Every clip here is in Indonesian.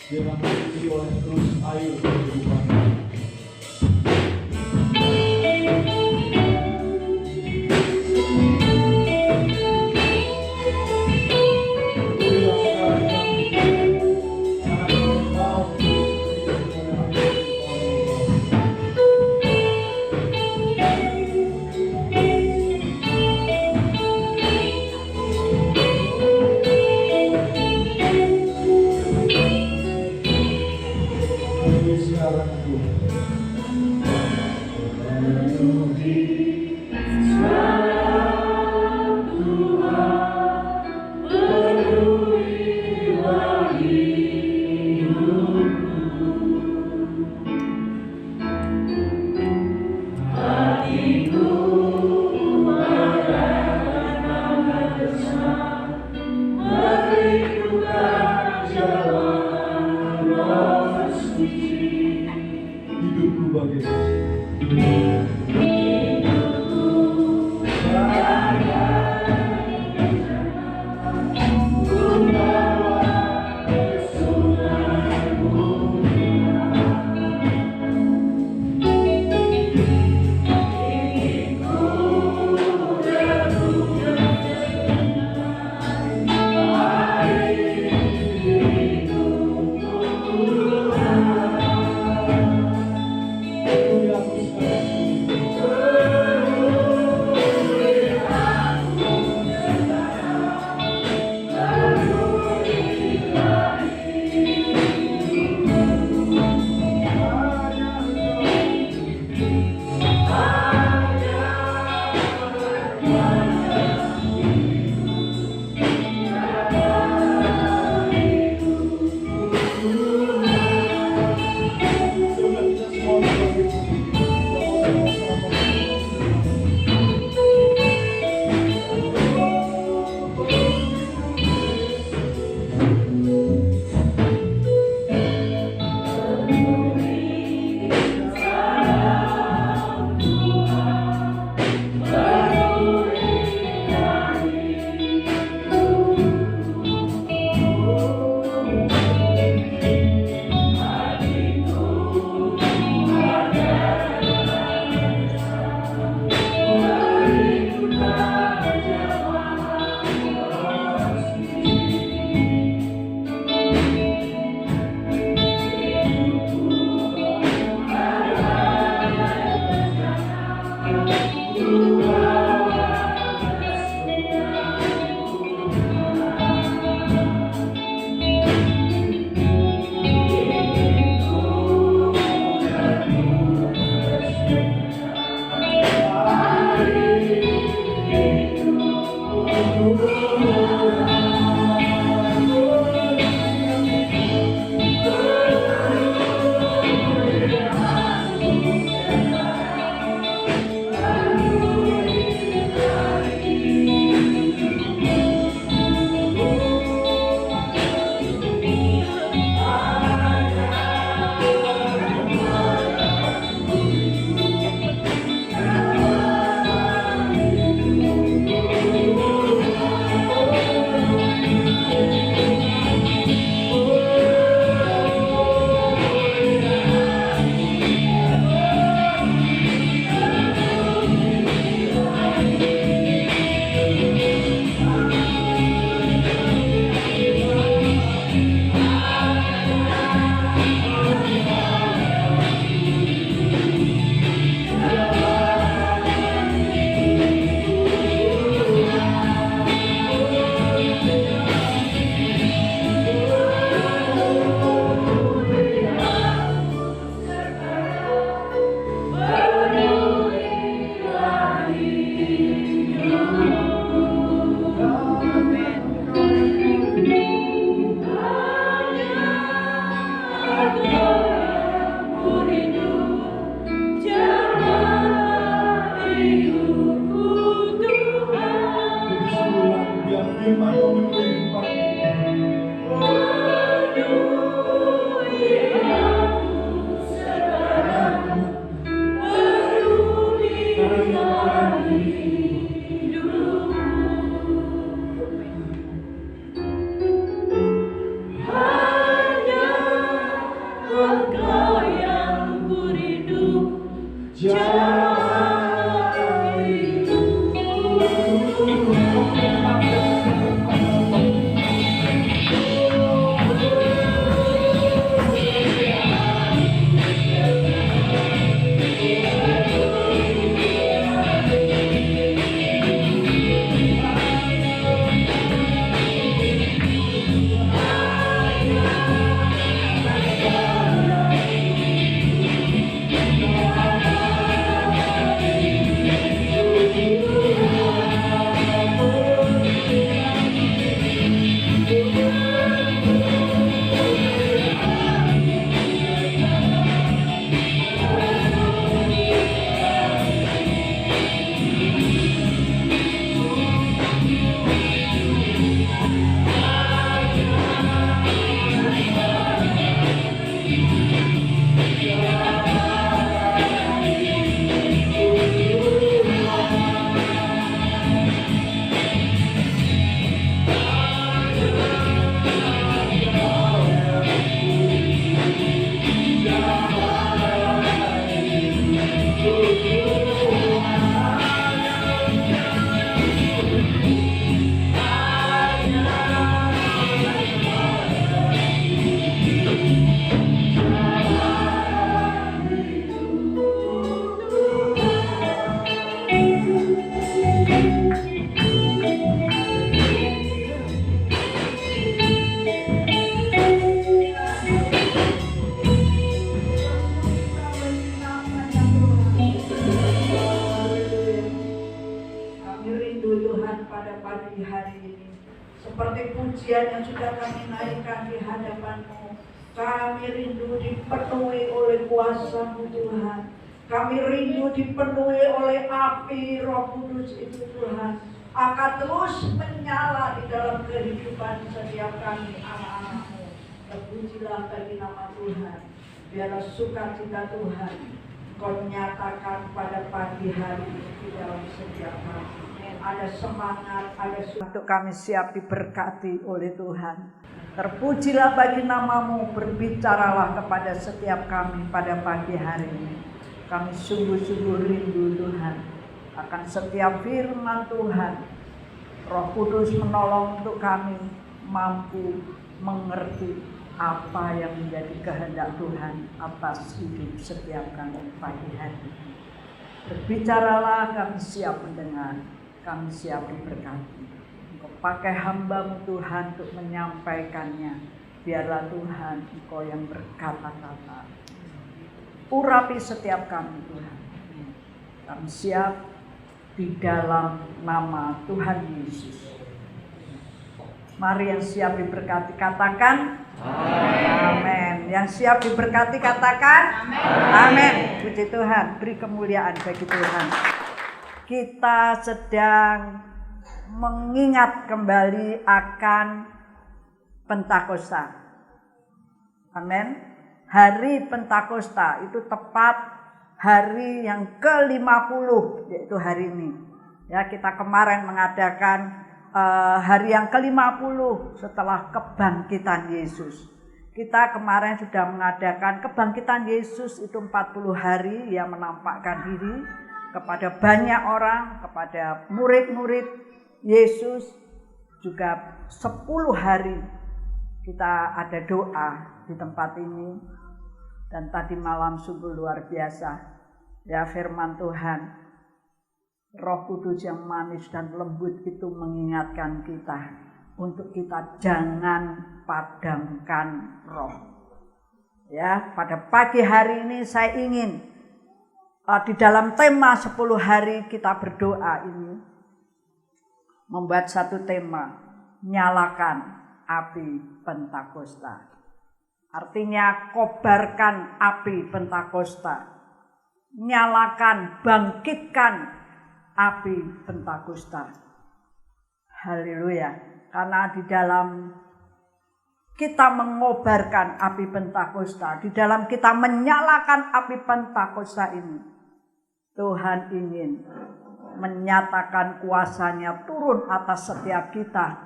Dia diikuti oleh terus air kehidupan. Sekarang pujian yang sudah kami naikkan di hadapan-Mu. Kami rindu dipenuhi oleh kuasa-Mu Tuhan. Kami rindu dipenuhi oleh api Roh Kudus itu Tuhan. Akan terus menyala di dalam kehidupan setiap kami anak-anak-Mu. Terpujilah bagi nama Tuhan. Biarlah sukacita Tuhan Kau nyatakan pada pagi hari ini di dalam setiap kami. Ada semangat, ada untuk kami siap diberkati oleh Tuhan. Terpujilah bagi nama-Mu, berbicaralah kepada setiap kami pada pagi hari ini. Kami sungguh-sungguh rindu Tuhan akan setiap firman Tuhan. Roh Kudus menolong untuk kami mampu mengerti apa yang menjadi kehendak Tuhan atas hidup setiap kami pagi hari ini. Berbicaralah, kami siap mendengar, kami siap diberkati. Engkau pakai hamba-Mu Tuhan untuk menyampaikannya. Biarlah Tuhan Engkau yang berkata-kata. Urapi setiap kami Tuhan. Kami siap di dalam nama Tuhan Yesus. Mari yang siap diberkati katakan amin. Yang siap diberkati katakan amin. Puji Tuhan, beri kemuliaan bagi Tuhan. Kita sedang mengingat kembali akan Pentakosta. Amin. Hari Pentakosta itu tepat hari yang ke-50, yaitu hari ini. Ya, kita kemarin mengadakan hari yang ke-50 setelah kebangkitan Yesus. Kita kemarin sudah mengadakan kebangkitan Yesus itu 40 hari yang menampakkan diri kepada banyak orang, kepada murid-murid Yesus. Juga 10 hari kita ada doa di tempat ini. Dan tadi malam sungguh luar biasa. Ya, firman Tuhan, Roh Kudus yang manis dan lembut itu mengingatkan kita untuk kita jangan padamkan roh. Ya, pada pagi hari ini saya ingin di dalam tema 10 hari kita berdoa ini membuat satu tema, nyalakan api Pentakosta. Artinya kobarkan api Pentakosta. Nyalakan, bangkitkan api Pentakosta. Haleluya. Karena di dalam kita mengobarkan api Pentakosta, di dalam kita menyalakan api Pentakosta ini, Tuhan ingin menyatakan kuasa-Nya turun atas setiap kita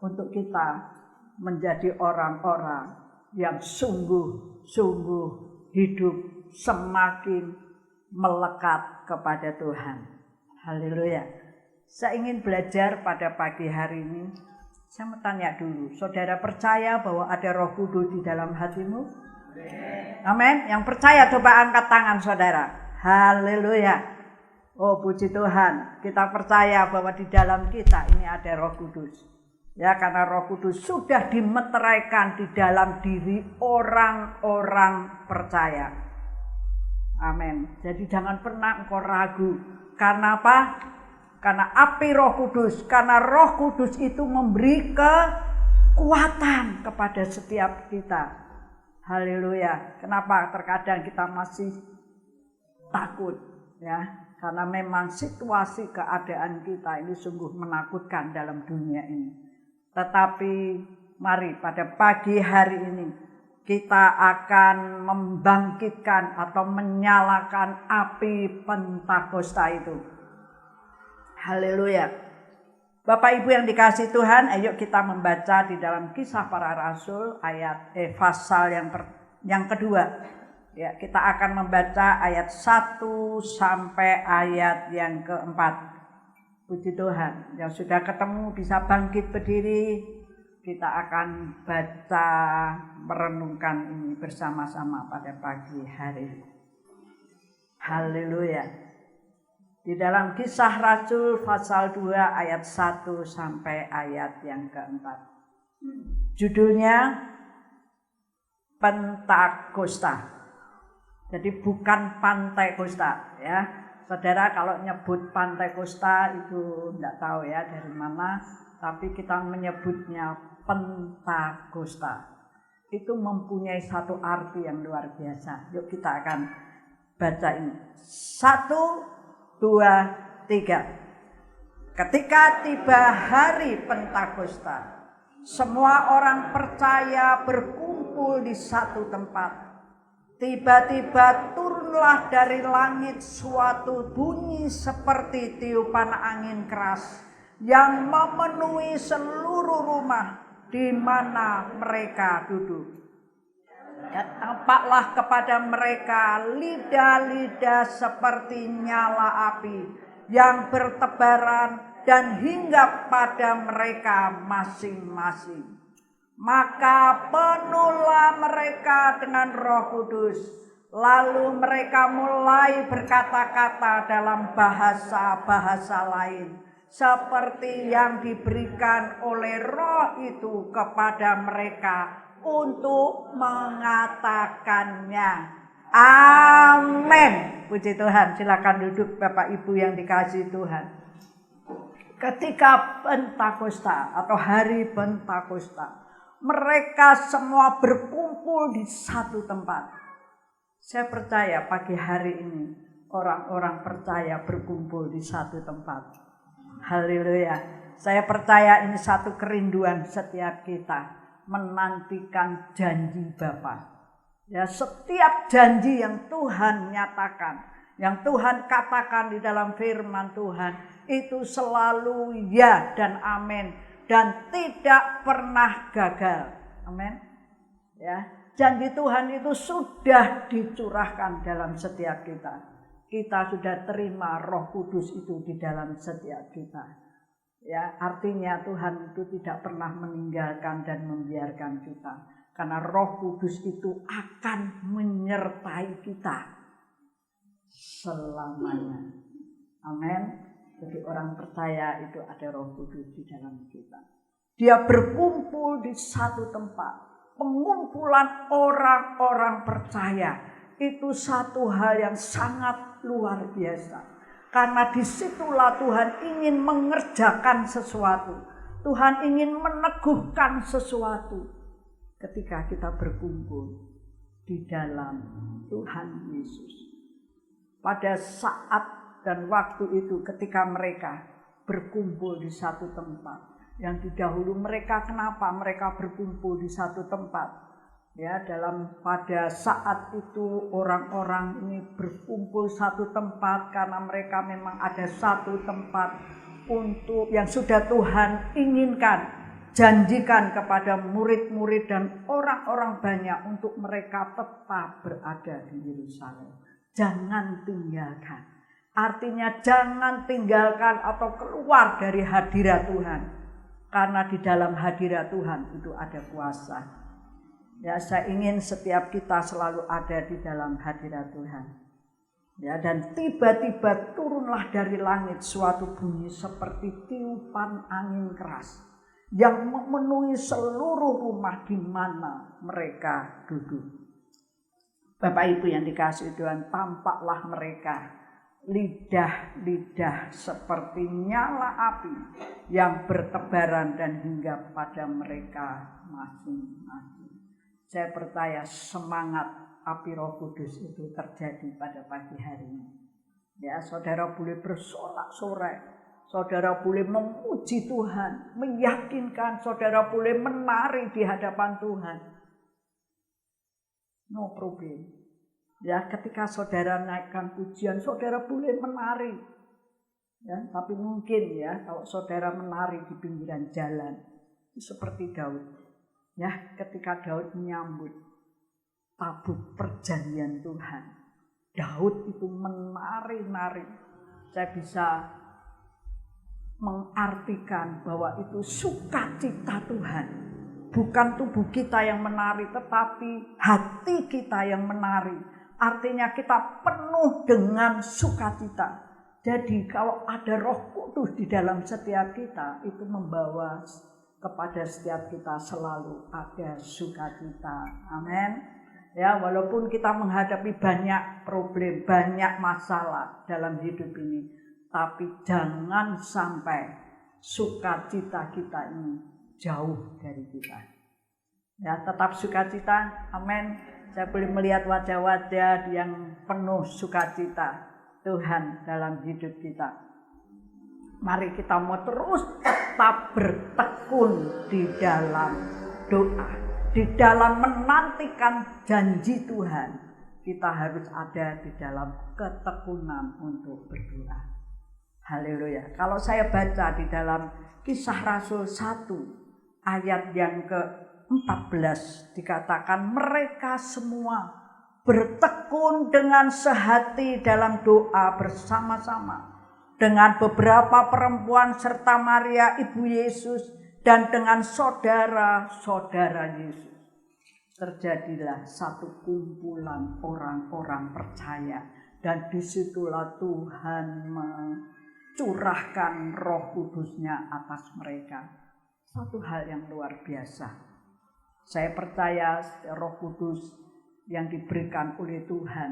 untuk kita menjadi orang-orang yang sungguh-sungguh hidup semakin melekat kepada Tuhan. Haleluya. Saya ingin belajar pada pagi hari ini. Saya mau tanya dulu, saudara percaya bahwa ada Roh Kudus di dalam hatimu? Amin. Yang percaya coba angkat tangan saudara. Haleluya. Oh puji Tuhan, kita percaya bahwa di dalam kita ini ada Roh Kudus. Ya, karena Roh Kudus sudah dimeteraikan di dalam diri orang-orang percaya. Amin. Jadi jangan pernah engkau ragu. Karena apa? Karena api Roh Kudus. Karena Roh Kudus itu memberi kekuatan kepada setiap kita. Haleluya. Kenapa terkadang kita masih takut? Ya, karena memang situasi keadaan kita ini sungguh menakutkan dalam dunia ini. Tetapi mari pada pagi hari ini kita akan membangkitkan atau menyalakan api Pentakosta itu. Haleluya. Bapak Ibu yang dikasihi Tuhan, ayo kita membaca di dalam Kisah Para Rasul pasal yang kedua. Ya, kita akan membaca ayat 1 sampai ayat yang keempat. Puji Tuhan, yang sudah ketemu bisa bangkit berdiri. Kita akan baca, merenungkan ini bersama-sama pada pagi hari. Haleluya. Di dalam Kisah Rasul pasal 2 ayat 1 sampai ayat yang keempat. Judulnya Pentakosta. Jadi bukan Pantai Kosta ya. Saudara kalau nyebut Pantai Kosta itu enggak tahu ya dari mana, tapi kita menyebutnya Pentakosta. Itu mempunyai satu arti yang luar biasa. Yuk kita akan baca ini. 1, 2, 3. Ketika tiba hari Pentakosta, semua orang percaya berkumpul di satu tempat. Tiba-tiba turunlah dari langit suatu bunyi seperti tiupan angin keras yang memenuhi seluruh rumah di mana mereka duduk. Dan tampaklah kepada mereka lidah-lidah seperti nyala api yang bertebaran dan hinggap pada mereka masing-masing. Maka penuhlah mereka dengan Roh Kudus. Lalu mereka mulai berkata-kata dalam bahasa-bahasa lain, seperti yang diberikan oleh Roh itu kepada mereka untuk mengatakannya. Amin. Puji Tuhan. Silakan duduk Bapak Ibu yang dikasihi Tuhan. Ketika Pentakosta atau hari Pentakosta, mereka semua berkumpul di satu tempat. Saya percaya pagi hari ini orang-orang percaya berkumpul di satu tempat. Haleluya. Saya percaya ini satu kerinduan setiap kita, menantikan janji Bapa. Ya, setiap janji yang Tuhan nyatakan, yang Tuhan katakan di dalam firman Tuhan, itu selalu ya dan amin. Dan tidak pernah gagal. Amin. Ya, janji Tuhan itu sudah dicurahkan dalam setiap kita. Kita sudah terima Roh Kudus itu di dalam setiap kita. Ya, artinya Tuhan itu tidak pernah meninggalkan dan membiarkan kita. Karena Roh Kudus itu akan menyertai kita selamanya. Amin. Jadi orang percaya itu ada Roh Kudus di dalam kita. Dia berkumpul di satu tempat. Pengumpulan orang-orang percaya itu satu hal yang sangat luar biasa. Karena disitulah Tuhan ingin mengerjakan sesuatu. Tuhan ingin meneguhkan sesuatu. Ketika kita berkumpul di dalam Tuhan Yesus. Pada saat dan waktu itu ketika mereka berkumpul di satu tempat. Yang didahulu mereka, kenapa mereka berkumpul di satu tempat? Ya, pada saat itu orang-orang ini berkumpul satu tempat karena mereka memang ada satu tempat untuk yang sudah Tuhan inginkan, janjikan kepada murid-murid dan orang-orang banyak untuk mereka tetap berada di Yerusalem. Jangan tinggalkan. Artinya jangan tinggalkan atau keluar dari hadirat Tuhan. Karena di dalam hadirat Tuhan itu ada kuasa. Ya, saya ingin setiap kita selalu ada di dalam hadirat Tuhan. Ya, dan tiba-tiba turunlah dari langit suatu bunyi seperti tiupan angin keras yang memenuhi seluruh rumah di mana mereka duduk. Bapak Ibu yang dikasihi Tuhan, tampaklah mereka lidah-lidah seperti nyala api yang bertebaran dan hingga pada mereka masing-masing. Saya percaya semangat api Roh Kudus itu terjadi pada pagi hari ini. Ya, saudara boleh bersorak-sorai, saudara boleh memuji Tuhan, meyakinkan, saudara boleh menari di hadapan Tuhan. No problem. Ya, ketika saudara naikkan pujian, saudara boleh menari. Ya, tapi mungkin ya kalau saudara menari di pinggiran jalan, seperti Daud. Ya, ketika Daud menyambut tabut perjanjian Tuhan, Daud itu menari-nari. Saya bisa mengartikan bahwa itu sukacita Tuhan. Bukan tubuh kita yang menari, tetapi hati kita yang menari. Artinya kita penuh dengan sukacita. Jadi kalau ada Roh Kudus di dalam setiap kita, itu membawa kepada setiap kita selalu ada sukacita. Amin. Ya, walaupun kita menghadapi banyak problem, banyak masalah dalam hidup ini, tapi jangan sampai sukacita kita ini jauh dari kita. Ya, tetap sukacita, amin. Saya boleh melihat wajah-wajah yang penuh sukacita Tuhan dalam hidup kita. Mari kita mau terus tetap bertekun di dalam doa, di dalam menantikan janji Tuhan. Kita harus ada di dalam ketekunan untuk berdoa. Haleluya. Kalau saya baca di dalam Kisah Rasul 1 ayat yang ke-14 dikatakan mereka semua bertekun dengan sehati dalam doa bersama-sama dengan beberapa perempuan serta Maria ibu Yesus dan dengan saudara-saudara Yesus. Terjadilah satu kumpulan orang-orang percaya dan disitulah Tuhan mencurahkan Roh Kudus-Nya atas mereka. Satu hal yang luar biasa. Saya percaya Roh Kudus yang diberikan oleh Tuhan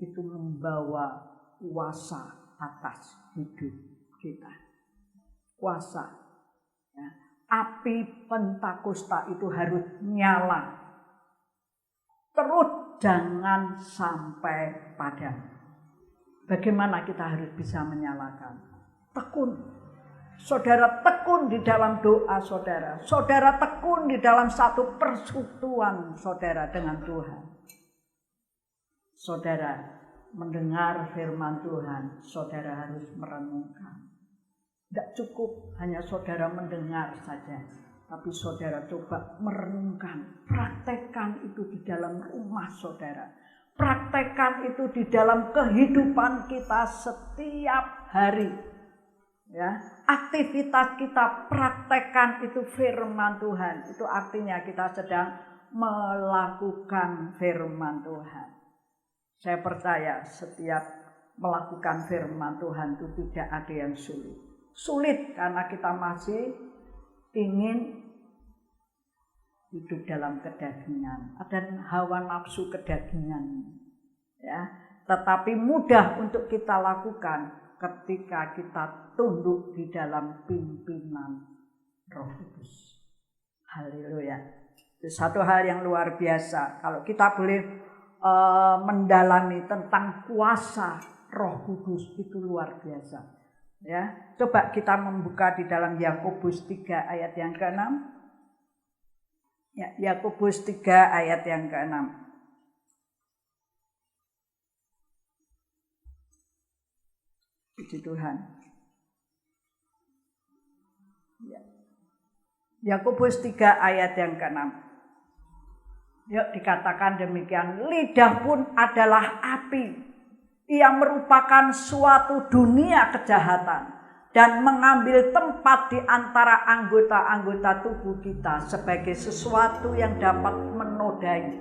itu membawa kuasa atas hidup kita. Kuasa. Ya. Api Pentakosta itu harus nyala. Terus jangan sampai padam. Bagaimana kita harus bisa menyalakan? Tekun. Saudara tekun di dalam doa saudara. Saudara tekun di dalam satu persekutuan saudara dengan Tuhan. Saudara mendengar firman Tuhan, saudara harus merenungkan. Tidak cukup hanya saudara mendengar saja. Tapi saudara coba merenungkan, praktekkan itu di dalam rumah saudara. Praktekkan itu di dalam kehidupan kita setiap hari. Ya, aktivitas kita praktekkan itu firman Tuhan. Itu artinya kita sedang melakukan firman Tuhan. Saya percaya setiap melakukan firman Tuhan itu tidak ada yang sulit. Sulit karena kita masih ingin hidup dalam kedagingan, ada hawa nafsu kedagingan, ya. Tetapi mudah untuk kita lakukan ketika kita tunduk di dalam pimpinan Roh Kudus. Haleluya. Itu satu hal yang luar biasa. Kalau kita boleh mendalami tentang kuasa Roh Kudus itu luar biasa. Ya, coba kita membuka di dalam Yakobus 3 ayat yang ke-6. Ya, Yakobus 3 ayat yang ke-6. Puji Tuhan. Ya. Yakobus 3 ayat yang ke-6. Yuk dikatakan demikian, lidah pun adalah api yang merupakan suatu dunia kejahatan dan mengambil tempat di antara anggota-anggota tubuh kita sebagai sesuatu yang dapat menodai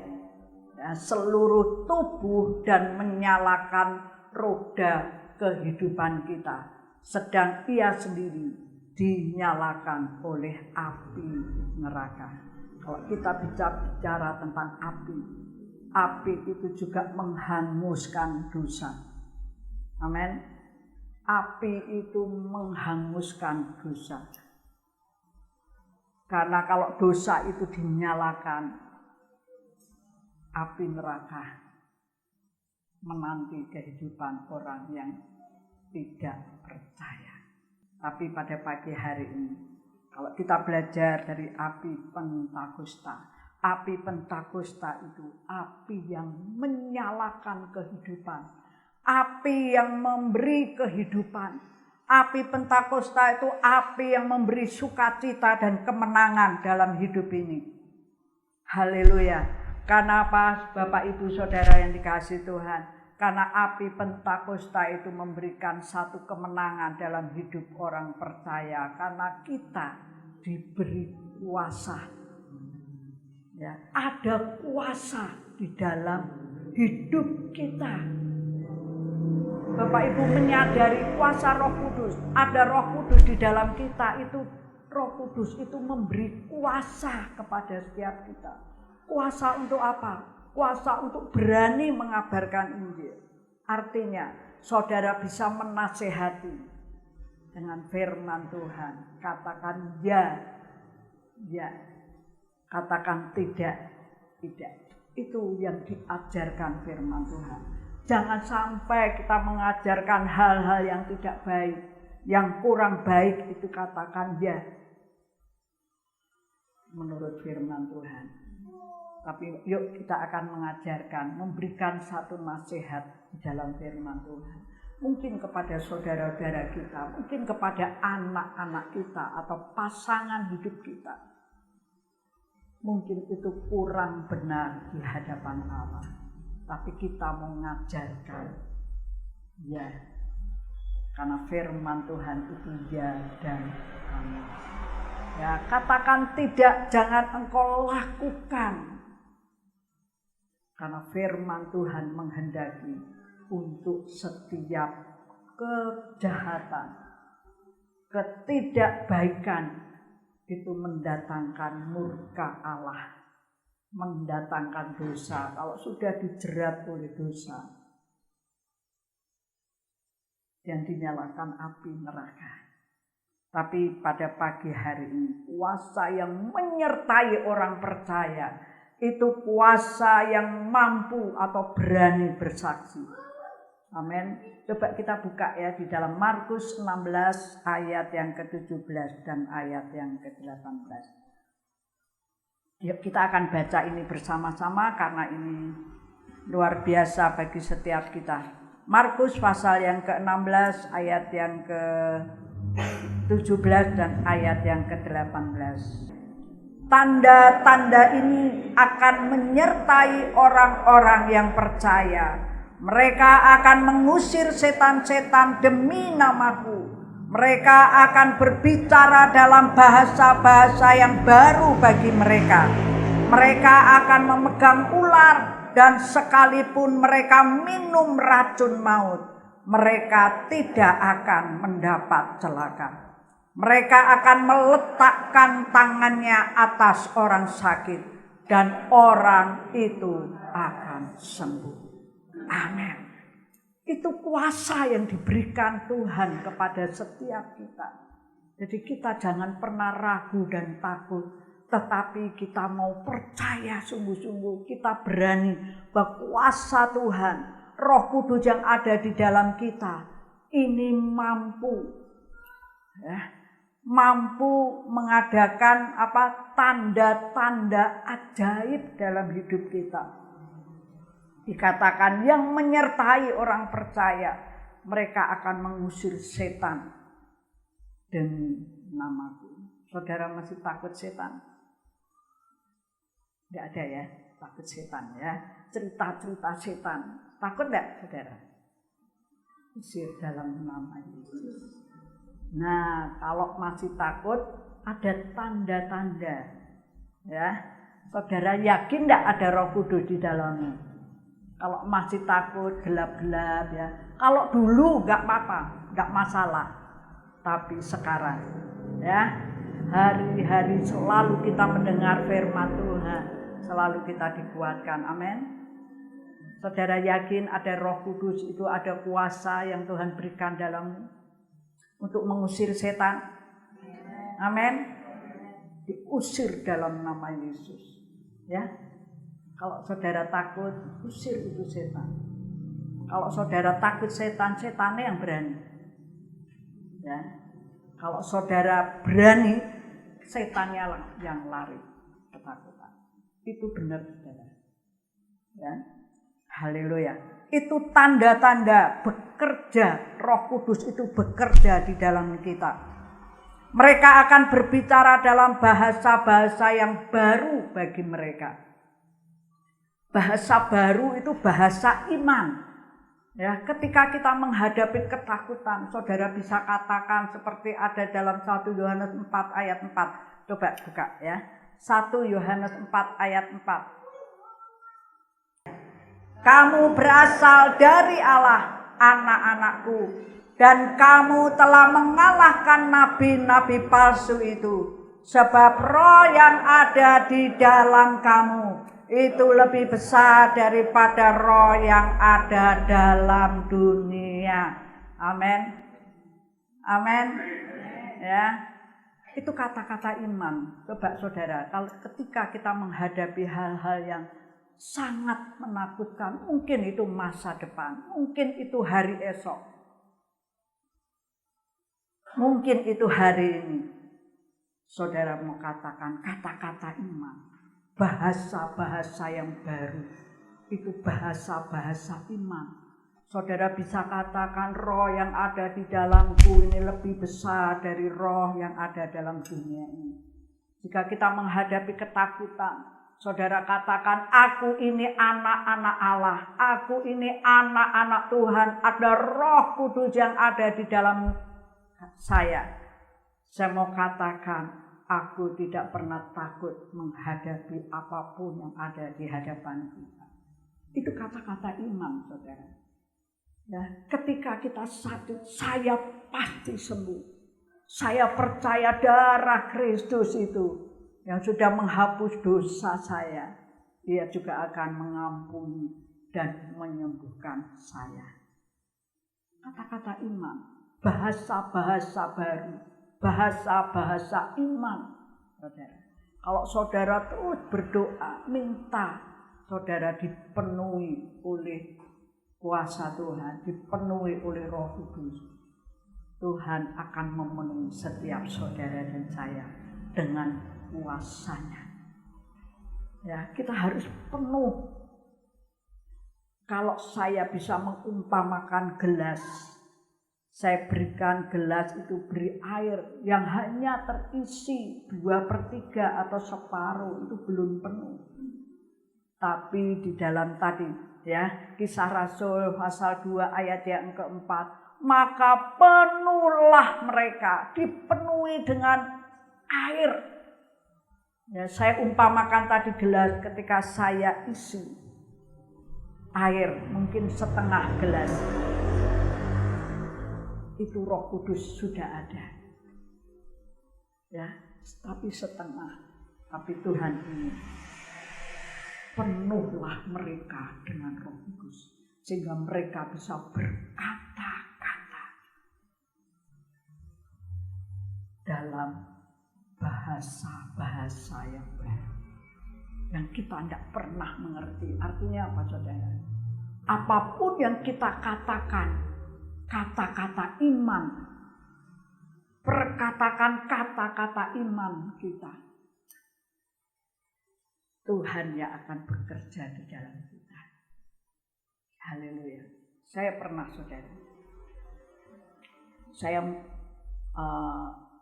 seluruh tubuh dan menyalakan roda kehidupan kita, sedang ia sendiri dinyalakan oleh api neraka. Kalau kita bicara tentang api itu juga menghanguskan dosa. Amin. Api itu menghanguskan dosa. Karena kalau dosa itu dinyalakan, api neraka menanti kehidupan orang yang tidak percaya. Tapi pada pagi hari ini, kalau kita belajar dari api Pentakosta itu api yang menyalakan kehidupan, api yang memberi kehidupan. Api Pentakosta itu api yang memberi sukacita dan kemenangan dalam hidup ini. Haleluya. Karena apa, Bapak Ibu Saudara yang dikasihi Tuhan? Karena api Pentakosta itu memberikan satu kemenangan dalam hidup orang percaya. Karena kita diberi kuasa. Ya, ada kuasa di dalam hidup kita. Bapak Ibu menyadari kuasa Roh Kudus. Ada Roh Kudus di dalam kita. Itu Roh Kudus itu memberi kuasa kepada setiap kita. Kuasa untuk apa? Kuasa untuk berani mengabarkan Injil. Artinya saudara bisa menasehati dengan firman Tuhan. Katakan ya. Ya, katakan tidak. Itu yang diajarkan firman Tuhan. Jangan sampai kita mengajarkan hal-hal yang tidak baik, yang kurang baik, itu katakan ya menurut firman Tuhan. Tapi yuk kita akan mengajarkan, memberikan satu nasihat di dalam firman Tuhan. Mungkin kepada saudara-saudara kita, mungkin kepada anak-anak kita atau pasangan hidup kita. Mungkin itu kurang benar di hadapan Allah. Tapi kita mengajarkan ya. Karena firman Tuhan itu ya dan amin. Ya, katakan tidak, jangan engkau lakukan. Karena firman Tuhan menghendaki untuk setiap kejahatan, ketidakbaikan itu mendatangkan murka Allah, mendatangkan dosa. Kalau sudah dijerat oleh dosa dan dinyalakan api neraka. Tapi pada pagi hari ini kuasa yang menyertai orang percaya itu kuasa yang mampu atau berani bersaksi. Amin. Coba kita buka ya di dalam Markus 16 ayat yang ke-17 dan ayat yang ke-18. Yuk kita akan baca ini bersama-sama karena ini luar biasa bagi setiap kita. Markus pasal yang ke-16 ayat yang ke-17 dan ayat yang ke-18. Tanda-tanda ini akan menyertai orang-orang yang percaya. Mereka akan mengusir setan-setan demi namaku. Mereka akan berbicara dalam bahasa-bahasa yang baru bagi mereka. Mereka akan memegang ular dan sekalipun mereka minum racun maut, mereka tidak akan mendapat celaka. Mereka akan meletakkan tangannya atas orang sakit dan orang itu akan sembuh. Amin. Itu kuasa yang diberikan Tuhan kepada setiap kita. Jadi kita jangan pernah ragu dan takut, tetapi kita mau percaya sungguh-sungguh, kita berani bahwa kuasa Tuhan, Roh Kudus yang ada di dalam kita ini mampu mampu mengadakan tanda-tanda ajaib dalam hidup kita. Dikatakan yang menyertai orang percaya, mereka akan mengusir setan demi namaku. Saudara masih takut setan? Tidak ada ya, takut setan ya. Cerita-cerita setan, takut tidak saudara? Usir dalam nama Yesus. Nah, kalau masih takut, ada tanda-tanda. Ya, saudara yakin tidak ada Roh Kudus di dalamnya? Kalau masih takut, gelap-gelap ya. Kalau dulu nggak apa-apa, nggak masalah. Tapi sekarang, ya, hari-hari selalu kita mendengar firman Tuhan, selalu kita dikuatkan. Amin. Saudara yakin ada Roh Kudus, itu ada kuasa yang Tuhan berikan dalam untuk mengusir setan. Amin. Diusir dalam nama Yesus. Ya. Kalau saudara takut, usir itu setan. Kalau saudara takut setan, setannya yang berani. Ya. Kalau saudara berani, setannya yang lari ketakutan. Itu benar saudara. Ya. Haleluya. Itu tanda-tanda bekerja, Roh Kudus itu bekerja di dalam kita. Mereka akan berbicara dalam bahasa-bahasa yang baru bagi mereka. Bahasa baru itu bahasa iman. Ya, ketika kita menghadapi ketakutan, saudara bisa katakan seperti ada dalam 1 Yohanes 4 ayat 4. Coba buka ya. 1 Yohanes 4 ayat 4. Kamu berasal dari Allah, anak-anakku, dan kamu telah mengalahkan nabi-nabi palsu itu. Sebab roh yang ada di dalam kamu itu lebih besar daripada roh yang ada dalam dunia. Amin. Amin. Ya. Itu kata-kata iman. Coba saudara, kalau ketika kita menghadapi hal-hal yang sangat menakutkan, mungkin itu masa depan, mungkin itu hari esok, mungkin itu hari ini. Saudara mau katakan kata-kata iman, bahasa-bahasa yang baru, itu bahasa-bahasa iman. Saudara bisa katakan roh yang ada di dalamku ini lebih besar dari roh yang ada dalam dunia ini. Jika kita menghadapi ketakutan, saudara katakan, aku ini anak-anak Allah, aku ini anak-anak Tuhan, ada Roh Kudus yang ada di dalam saya. Saya mau katakan, aku tidak pernah takut menghadapi apapun yang ada di hadapan kita. Itu kata-kata iman, saudara. Ya, ketika kita sakit, saya pasti sembuh. Saya percaya darah Kristus itu yang sudah menghapus dosa saya, Dia juga akan mengampuni dan menyembuhkan saya. Kata-kata iman, bahasa-bahasa baru, bahasa-bahasa iman, saudara. Kalau saudara terus berdoa, minta saudara dipenuhi oleh kuasa Tuhan, dipenuhi oleh Roh Kudus, Tuhan akan memenuhi setiap saudara dan saya dengan kuasanya. Ya, kita harus penuh. Kalau saya bisa mengumpamakan gelas, saya berikan gelas itu beri air yang hanya terisi 2/3 atau separuh, itu belum penuh. Tapi di dalam tadi, ya, Kisah Rasul pasal 2 ayat yang keempat, maka penuhlah mereka, dipenuhi dengan air. Ya, saya umpamakan tadi gelas, ketika saya isi air mungkin setengah gelas, itu Roh Kudus sudah ada. Ya, tapi setengah. Tapi Tuhan ini penuhlah mereka dengan Roh Kudus sehingga mereka bisa berkata-kata dalam bahasa-bahasa yang baru yang kita tidak pernah mengerti. Artinya apa, saudara? Apapun yang kita katakan, kata-kata iman, perkatakan kata-kata iman kita, Tuhan yang akan bekerja di dalam kita. Haleluya. Saya pernah, saudara, saya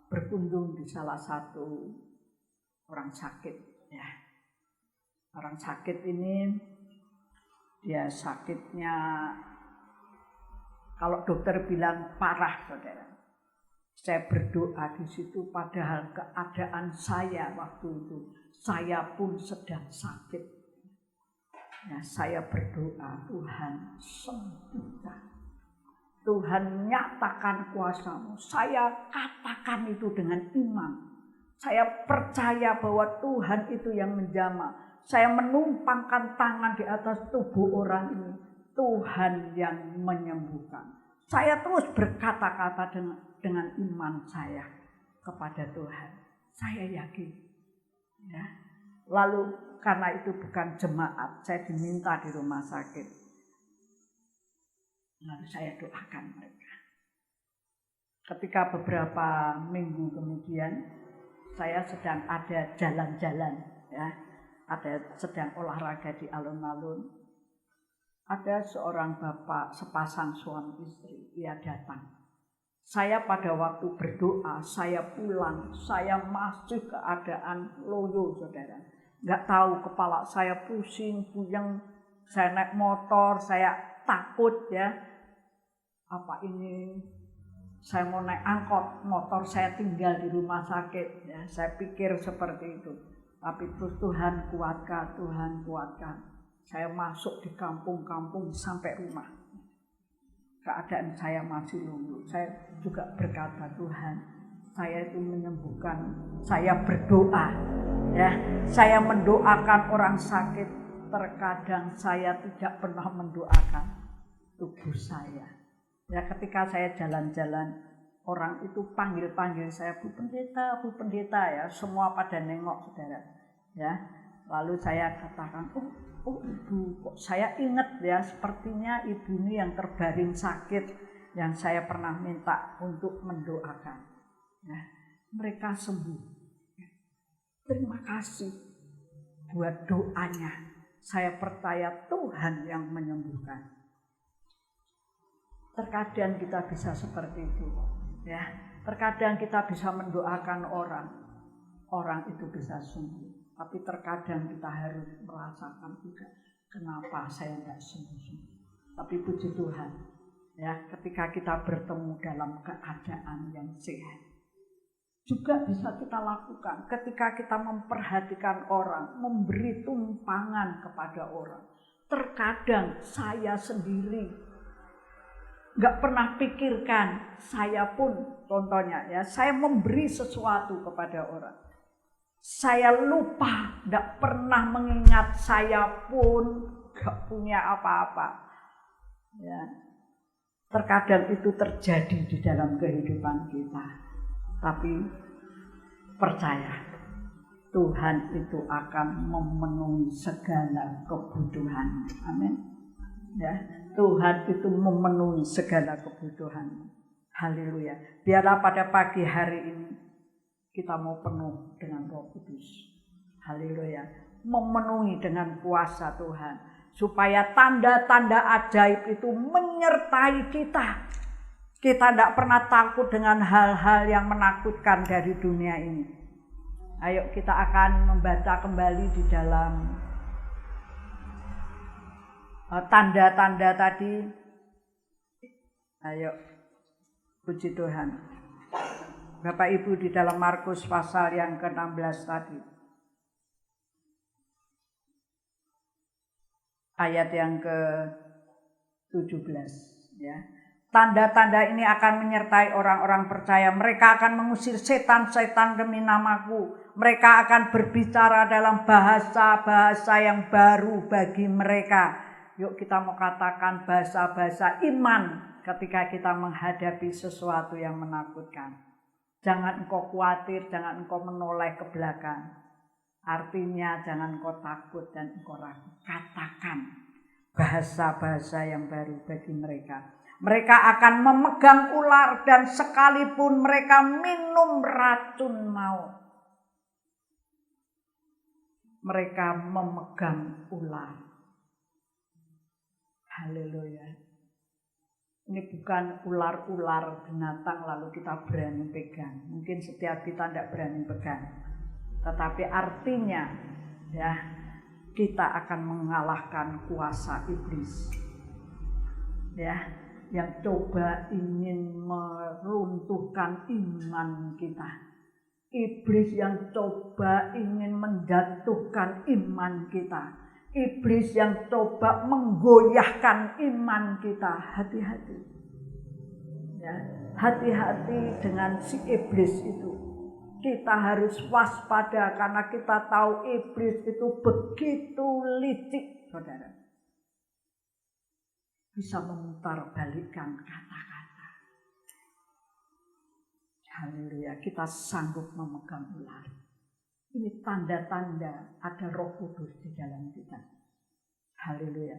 berkunjung di salah satu orang sakit. Ya, orang sakit ini, dia sakitnya, kalau dokter bilang parah, saudara. Saya berdoa di situ, padahal keadaan saya waktu itu, saya pun sedang sakit. Ya, saya berdoa, Tuhan sembuhkan. Tuhan nyatakan kuasa-Mu. Saya katakan itu dengan iman. Saya percaya bahwa Tuhan itu yang menjamah. Saya menumpangkan tangan di atas tubuh orang ini. Tuhan yang menyembuhkan. Saya terus berkata-kata dengan iman saya kepada Tuhan. Saya yakin. Ya. Lalu karena itu bukan jemaat, saya diminta di rumah sakit. Lalu saya doakan mereka. Ketika beberapa minggu kemudian, saya sedang ada jalan-jalan, ya, sedang olahraga di alun-alun. Ada seorang bapak, sepasang suami istri, ia datang. Saya pada waktu berdoa, saya pulang, saya masih keadaan loyo, saudara. Nggak tahu, kepala saya pusing, puyeng, saya naik motor, saya takut, ya. Apa ini, saya mau naik angkot, motor saya tinggal di rumah sakit, ya. Saya pikir seperti itu. Tapi terus Tuhan kuatkan, Tuhan kuatkan. Saya masuk di kampung-kampung sampai rumah. Keadaan saya masih loyo. Saya juga berkata, Tuhan, saya itu menyembuhkan. Saya berdoa, ya. Saya mendoakan orang sakit. Terkadang saya tidak pernah mendoakan tubuh saya. Ya, ketika saya jalan-jalan, Orang itu panggil-panggil saya Bu Pendeta ya, semua pada nengok saudara. Ya, lalu saya katakan, oh Ibu, kok saya ingat ya, sepertinya Ibu ini yang terbaring sakit yang saya pernah minta untuk mendoakan. Ya, mereka sembuh. Terima kasih buat doanya. Saya percaya Tuhan yang menyembuhkan. Terkadang kita bisa seperti itu. Ya, terkadang kita bisa mendoakan orang itu bisa sembuh. Tapi terkadang kita harus merasakan juga, kenapa saya tidak sembuh-sembuh. Tapi puji Tuhan, ya, ketika kita bertemu dalam keadaan yang sehat, juga bisa kita lakukan. Ketika kita memperhatikan orang, memberi tumpangan kepada orang. Terkadang saya sendiri nggak pernah pikirkan, saya pun contohnya ya, saya memberi sesuatu kepada orang. Saya lupa, nggak pernah mengingat saya pun nggak punya apa-apa. Ya. Terkadang itu terjadi di dalam kehidupan kita. Tapi percaya, Tuhan itu akan memenuhi segala kebutuhan. Amin. Ya. Tuhan itu memenuhi segala kebutuhan. Haleluya. Biarlah pada pagi hari ini kita mau penuh dengan Roh Kudus. Haleluya. Memenuhi dengan kuasa Tuhan. Supaya tanda-tanda ajaib itu menyertai kita. Kita tidak pernah takut dengan hal-hal yang menakutkan dari dunia ini. Ayo kita akan membaca kembali di dalam tanda-tanda tadi. Ayo, puji Tuhan. Bapak Ibu di dalam Markus pasal yang ke-16 tadi. Ayat yang ke-17 ya. Tanda-tanda ini akan menyertai orang-orang percaya. Mereka akan mengusir setan-setan demi namaku. Mereka akan berbicara dalam bahasa-bahasa yang baru bagi mereka. Yuk kita mau katakan bahasa-bahasa iman ketika kita menghadapi sesuatu yang menakutkan. Jangan engkau khawatir, jangan engkau menoleh ke belakang. Artinya jangan engkau takut dan engkau ragu. Katakan bahasa-bahasa yang baru bagi mereka. Mereka akan memegang ular dan sekalipun mereka minum racun maut. Mereka memegang ular. Haleluya. Ini bukan ular-ular binatang lalu kita berani pegang. Mungkin setiap kita tidak berani pegang. Tetapi artinya ya, kita akan mengalahkan kuasa iblis. Ya, yang coba ingin meruntuhkan iman kita. Iblis yang coba ingin menjatuhkan iman kita. Iblis yang coba menggoyahkan iman kita. Hati-hati. Ya, hati-hati dengan si iblis itu. Kita harus waspada karena kita tahu iblis itu begitu licik, saudara. Bisa memutarbalikkan kata-kata. Haleluya, kita sanggup memegang ular. Ini tanda-tanda ada Roh Kudus di dalam kita. Haleluya.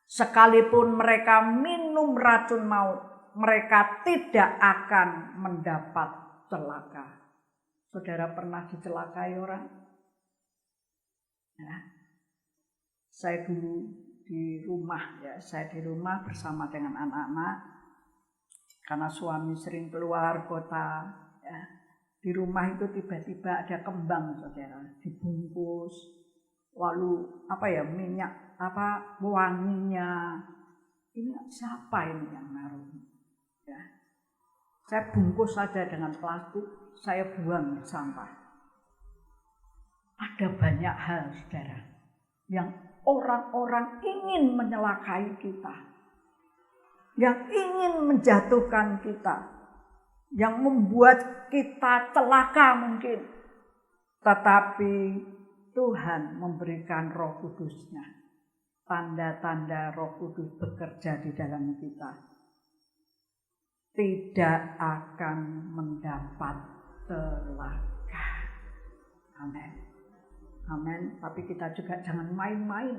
Sekalipun mereka minum racun maut, mereka tidak akan mendapat celaka. Saudara pernah dicelakai orang? Ya. Saya dulu di rumah ya, saya di rumah bersama dengan anak-anak. Karena suami sering keluar kota ya. Di rumah itu tiba-tiba ada kembang, saudara, dibungkus, lalu minyak wanginya. Ini siapa ini yang naruh? Ya. Saya bungkus saja dengan plastik, saya buang di sampah. Ada banyak hal, saudara, yang orang-orang ingin menyelakai kita, yang ingin menjatuhkan kita, yang membuat kita celaka mungkin. Tetapi Tuhan memberikan Roh Kudus-Nya. Tanda-tanda Roh Kudus bekerja di dalam kita. tidak akan mendapat celaka. Amin. Amin. Tapi kita juga jangan main-main.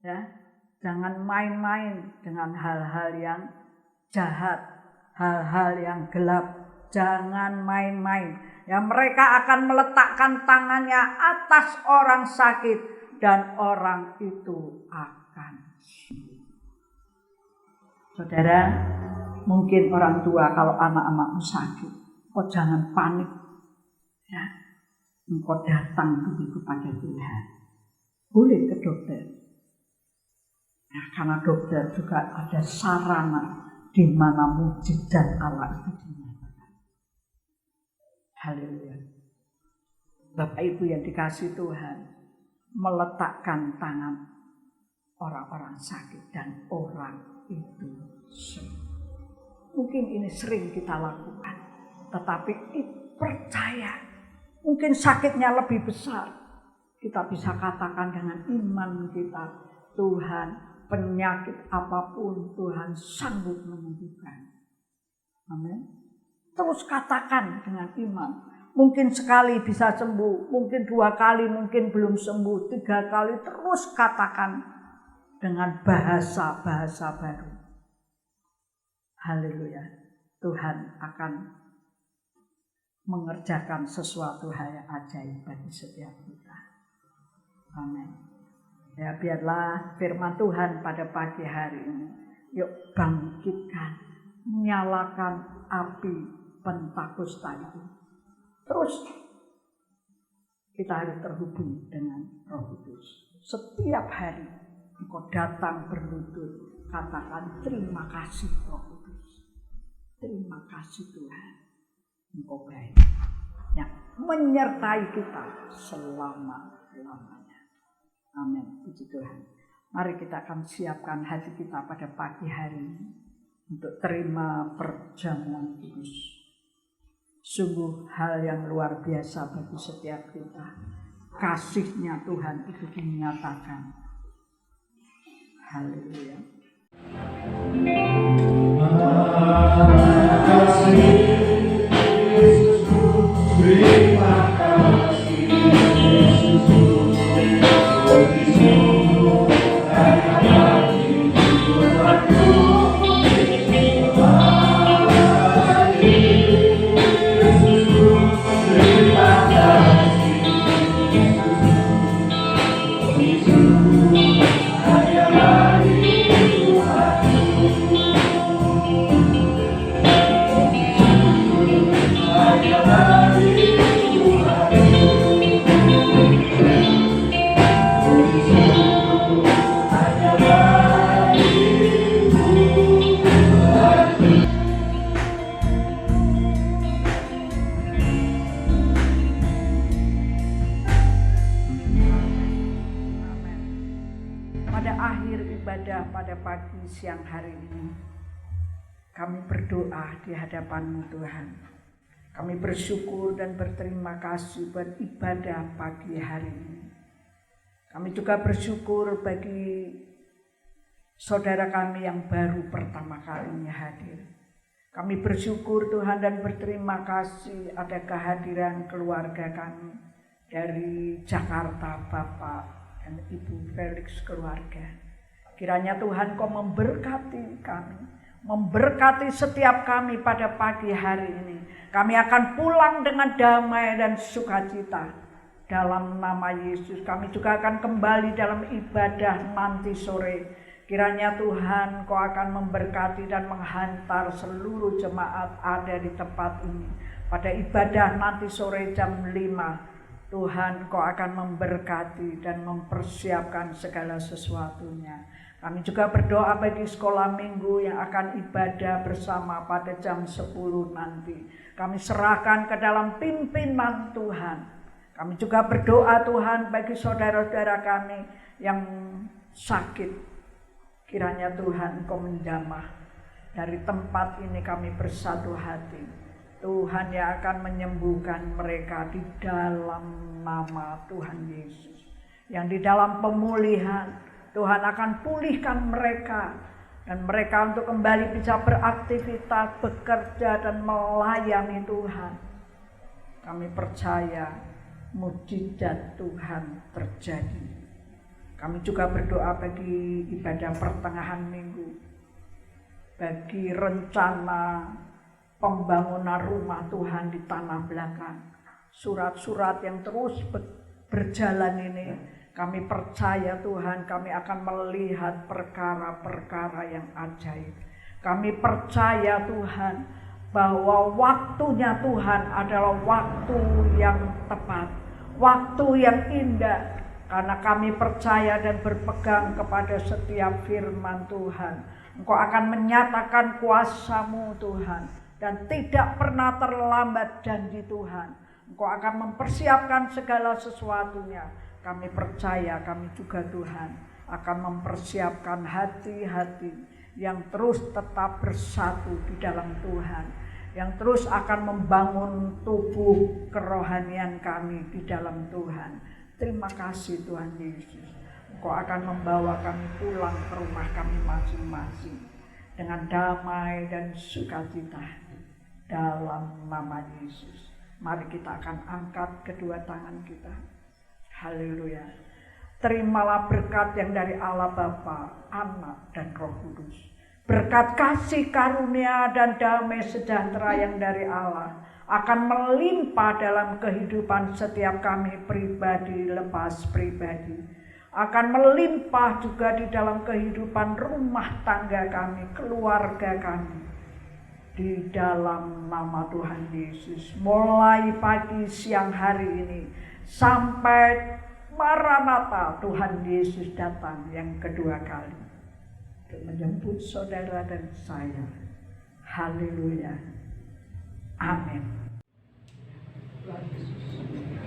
Ya. Jangan main-main dengan hal-hal yang jahat, hal-hal yang gelap. Jangan main-main. Ya, mereka akan meletakkan tangannya atas orang sakit dan orang itu akan sembuh. Saudara, mungkin orang tua kalau anak-anakmu sakit, kok jangan panik. Ya, engkau datang dulu kepada Tuhan. Boleh ke dokter. Ya, karena dokter juga ada sarana di mana mujizat Allah itu dinyatakan. Haleluya. Bapak Ibu yang dikasihi Tuhan, meletakkan tangan orang-orang sakit dan orang itu sembuh. Mungkin ini sering kita lakukan, tetapi percaya mungkin sakitnya lebih besar. Kita bisa katakan dengan iman kita, Tuhan, penyakit apapun Tuhan sanggup menyembuhkan. Amin. Terus katakan dengan iman. Mungkin sekali bisa sembuh, mungkin 2 kali, mungkin belum sembuh, 3 kali. Terus katakan dengan bahasa-bahasa baru. Haleluya. Tuhan akan mengerjakan sesuatu hal yang ajaib bagi setiap kita. Amin. Ya, biarlah firman Tuhan pada pagi hari ini. Yuk bangkitkan, nyalakan api Pentakosta itu. Terus kita harus terhubung dengan Roh Kudus. Setiap hari engkau datang berlutut, katakan terima kasih Roh Kudus. Terima kasih Tuhan, engkau baik. Yang menyertai kita selama-lamanya. Amin. Puji Tuhan. Mari kita akan siapkan hati kita pada pagi hari ini untuk terima perjamuan kudus. Sungguh hal yang luar biasa bagi setiap kita. Kasih-Nya Tuhan itu dinyatakan. Haleluya. Siang hari ini kami berdoa di hadapan-Mu Tuhan. Kami bersyukur dan berterima kasih buat ibadah pagi hari ini. Kami juga bersyukur bagi saudara kami yang baru pertama kalinya hadir. Kami bersyukur Tuhan dan berterima kasih ada kehadiran keluarga kami dari Jakarta, Bapak dan Ibu Felix keluarga. Kiranya Tuhan Kau memberkati kami, memberkati setiap kami pada pagi hari ini. Kami akan pulang dengan damai dan sukacita. Dalam nama Yesus kami juga akan kembali dalam ibadah nanti sore. Kiranya Tuhan Kau akan memberkati dan menghantar seluruh jemaat ada di tempat ini. Pada ibadah nanti sore jam 5. Tuhan Kau akan memberkati dan mempersiapkan segala sesuatunya. Kami juga berdoa bagi sekolah minggu yang akan ibadah bersama pada jam 10 nanti. Kami serahkan ke dalam pimpinan Tuhan. Kami juga berdoa Tuhan bagi saudara-saudara kami yang sakit. Kiranya Tuhan Kau menjamah. Dari tempat ini kami bersatu hati. Tuhan yang akan menyembuhkan mereka di dalam nama Tuhan Yesus. Yang di dalam pemulihan Tuhan akan pulihkan mereka Dan mereka untuk kembali bisa beraktivitas, bekerja dan melayani Tuhan. Kami percaya mukjizat Tuhan terjadi. Kami juga berdoa bagi ibadah pertengahan minggu, bagi rencana pembangunan rumah Tuhan di tanah belakang. Surat-surat yang terus berjalan ini, kami percaya Tuhan, kami akan melihat perkara-perkara yang ajaib. Kami percaya Tuhan bahwa waktunya Tuhan adalah waktu yang tepat, waktu yang indah. Karena kami percaya dan berpegang kepada setiap firman Tuhan. Engkau akan menyatakan kuasa-Mu Tuhan, dan tidak pernah terlambat janji Tuhan. Engkau akan mempersiapkan segala sesuatunya. Kami percaya, kami juga Tuhan akan mempersiapkan hati-hati yang terus tetap bersatu di dalam Tuhan, yang terus akan membangun tubuh kerohanian kami di dalam Tuhan. Terima kasih Tuhan Yesus. Engkau akan membawa kami pulang ke rumah kami masing-masing dengan damai dan sukacita dalam nama Yesus. Mari kita akan angkat kedua tangan kita. Haleluya. Terimalah berkat yang dari Allah Bapa, Anak, dan Roh Kudus. Berkat kasih karunia dan damai sejahtera yang dari Allah akan melimpah dalam kehidupan setiap kami pribadi lepas pribadi. Akan melimpah juga di dalam kehidupan rumah tangga kami, keluarga kami. Di dalam nama Tuhan Yesus, mulai pagi siang hari ini sampai Maranatha, Tuhan Yesus datang yang kedua kali untuk menjemput saudara dan saya. Haleluya. Amin. Tuhan Yesus.